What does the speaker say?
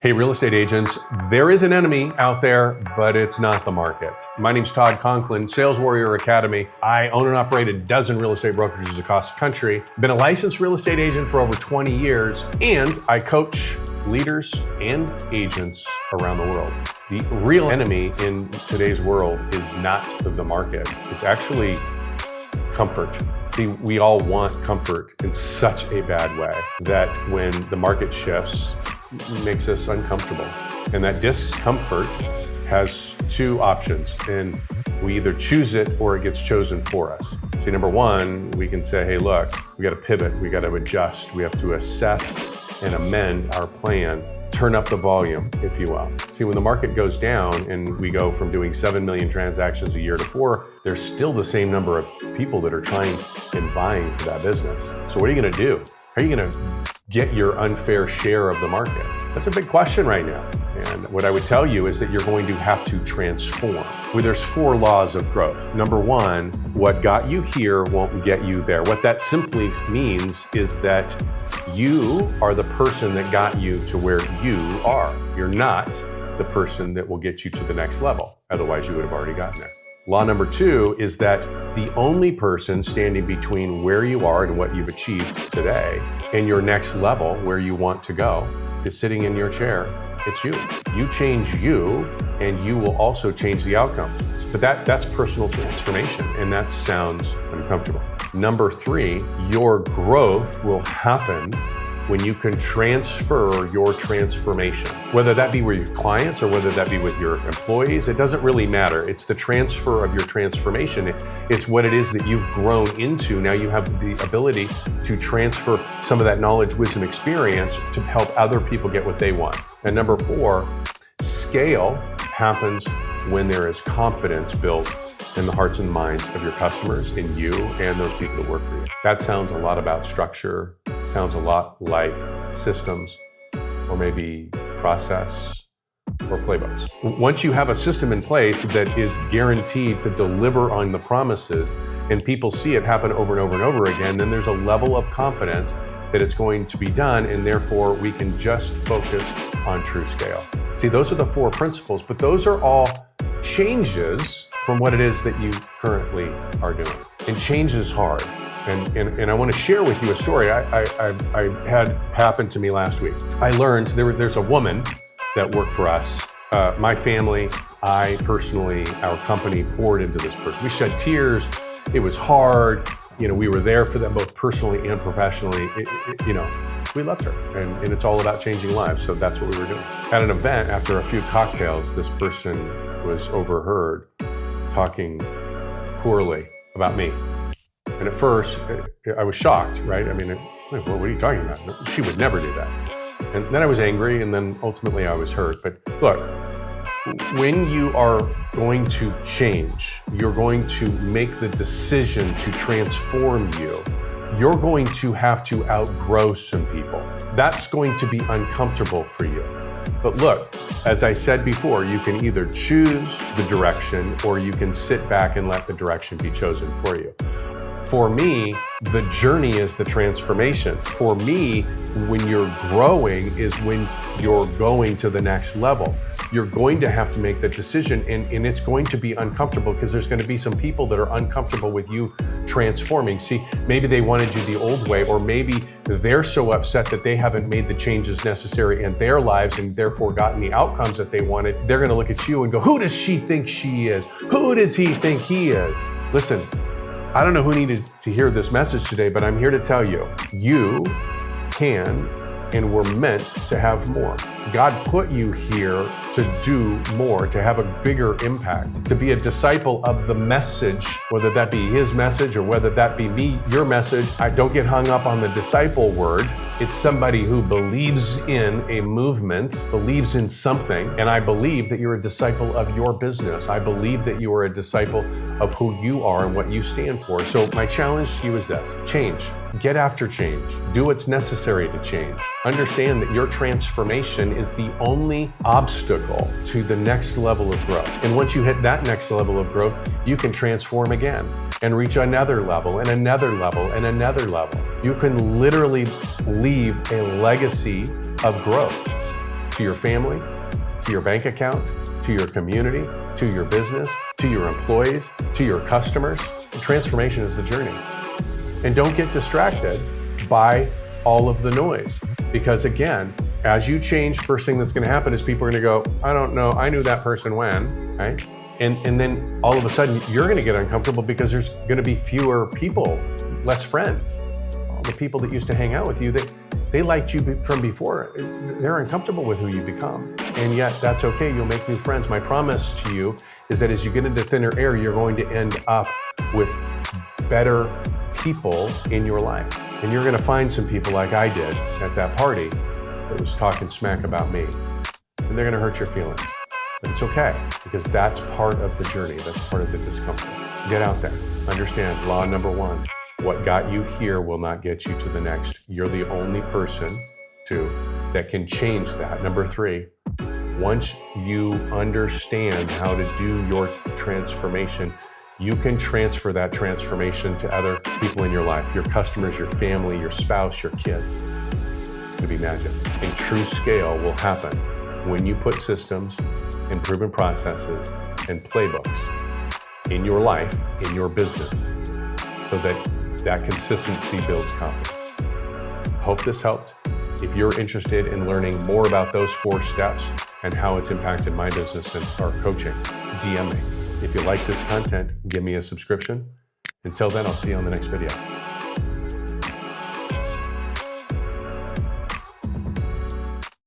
Hey, real estate agents, there is an enemy out there, but it's not the market. My name's Todd Conklin, Sales Warrior Academy. I own and operate a dozen real estate brokerages across the country. Been a licensed real estate agent for over 20 years, and I coach leaders and agents around the world. The real enemy in today's world is not the market. It's actually comfort. See, we all want comfort in such a bad way that when the market shifts, makes us uncomfortable. And that discomfort has two options, and we either choose it or it gets chosen for us. See, number one, we can say, hey, look, we got to pivot, we got to adjust, we have to assess and amend our plan, turn up the volume, if you will. See, when the market goes down and we go from doing 7 million transactions a year to 4, there's still the same number of people that are trying and vying for that business. So what are you going to do? How are you going to get your unfair share of the market? That's a big question right now. And what I would tell you is that you're going to have to transform. Well, there's 4 laws of growth. Number one, what got you here won't get you there. What that simply means is that you are the person that got you to where you are. You're not the person that will get you to the next level. Otherwise, you would have already gotten there. Law number 2 is that the only person standing between where you are and what you've achieved today and your next level, where you want to go, is sitting in your chair. It's you. You change you, and you will also change the outcome. But that's personal transformation, and that sounds uncomfortable. Number 3, your growth will happen when you can transfer your transformation. Whether that be with your clients or whether that be with your employees, it doesn't really matter. It's the transfer of your transformation. It's what it is that you've grown into. Now you have the ability to transfer some of that knowledge, wisdom, experience to help other people get what they want. And number 4, scale happens when there is confidence built in the hearts and minds of your customers, in you, and those people that work for you. That sounds a lot about structure, sounds a lot like systems, or maybe process, or playbooks. Once you have a system in place that is guaranteed to deliver on the promises, and people see it happen over and over and over again, then there's a level of confidence that it's going to be done, and therefore we can just focus on true scale. See, those are the 4 principles, but those are all changes from what it is that you currently are doing. And change is hard. And I want to share with you a story I had happen to me last week. I learned there's a woman that worked for us. My family, I personally, our company poured into this person. We shed tears. It was hard. We were there for them both personally and professionally. We loved her, and it's all about changing lives. So that's what we were doing. At an event, after a few cocktails, this person was overheard talking poorly about me. And at first, I was shocked, right? I mean, what are you talking about? She would never do that. And then I was angry, and then ultimately I was hurt. But look, when you are going to change, you're going to make the decision to transform you. You're going to have to outgrow some people. That's going to be uncomfortable for you. But look, as I said before, you can either choose the direction or you can sit back and let the direction be chosen for you. For me, the journey is the transformation. For me, when you're growing is when you're going to the next level. You're going to have to make the decision, and it's going to be uncomfortable because there's going to be some people that are uncomfortable with you transforming. See, maybe they wanted you the old way, or maybe they're so upset that they haven't made the changes necessary in their lives and therefore gotten the outcomes that they wanted. They're going to look at you and go, who does she think she is? Who does he think he is? Listen, I don't know who needed to hear this message today, but I'm here to tell you, you can and were meant to have more. God put you here to do more, to have a bigger impact, to be a disciple of the message, whether that be his message or whether that be me, your message. I don't get hung up on the disciple word. It's somebody who believes in a movement, believes in something, and I believe that you're a disciple of your business. I believe that you are a disciple of who you are and what you stand for. So my challenge to you is this: change. Get after change. Do what's necessary to change. Understand that your transformation is the only obstacle to the next level of growth. And once you hit that next level of growth, you can transform again and reach another level and another level and another level. You can literally leave a legacy of growth. to your family, to your bank account, to your community, to your business, to your employees, to your customers. Transformation is the journey. And don't get distracted by all of the noise. Because again, as you change, first thing that's going to happen is people are going to go, I don't know, I knew that person when, right? And then all of a sudden you're going to get uncomfortable because there's going to be fewer people, less friends. All the people that used to hang out with you, they liked you from before. They're uncomfortable with who you become. And yet that's okay, you'll make new friends. My promise to you is that as you get into thinner air, you're going to end up with better people in your life. And you're going to find some people like I did at that party that was talking smack about me. And they're going to hurt your feelings. But it's okay, because that's part of the journey. That's part of the discomfort. Get out there. Understand law number one. What got you here will not get you to the next. You're the only person, that can change that. Number three, once you understand how to do your transformation, you can transfer that transformation to other people in your life, your customers, your family, your spouse, your kids. It's going to be magic. And true scale will happen when you put systems and proven processes and playbooks in your life, in your business, so that consistency builds confidence. Hope this helped. If you're interested in learning more about those 4 steps and how it's impacted my business and our coaching, DM me. If you like this content, give me a subscription. Until then, I'll see you on the next video.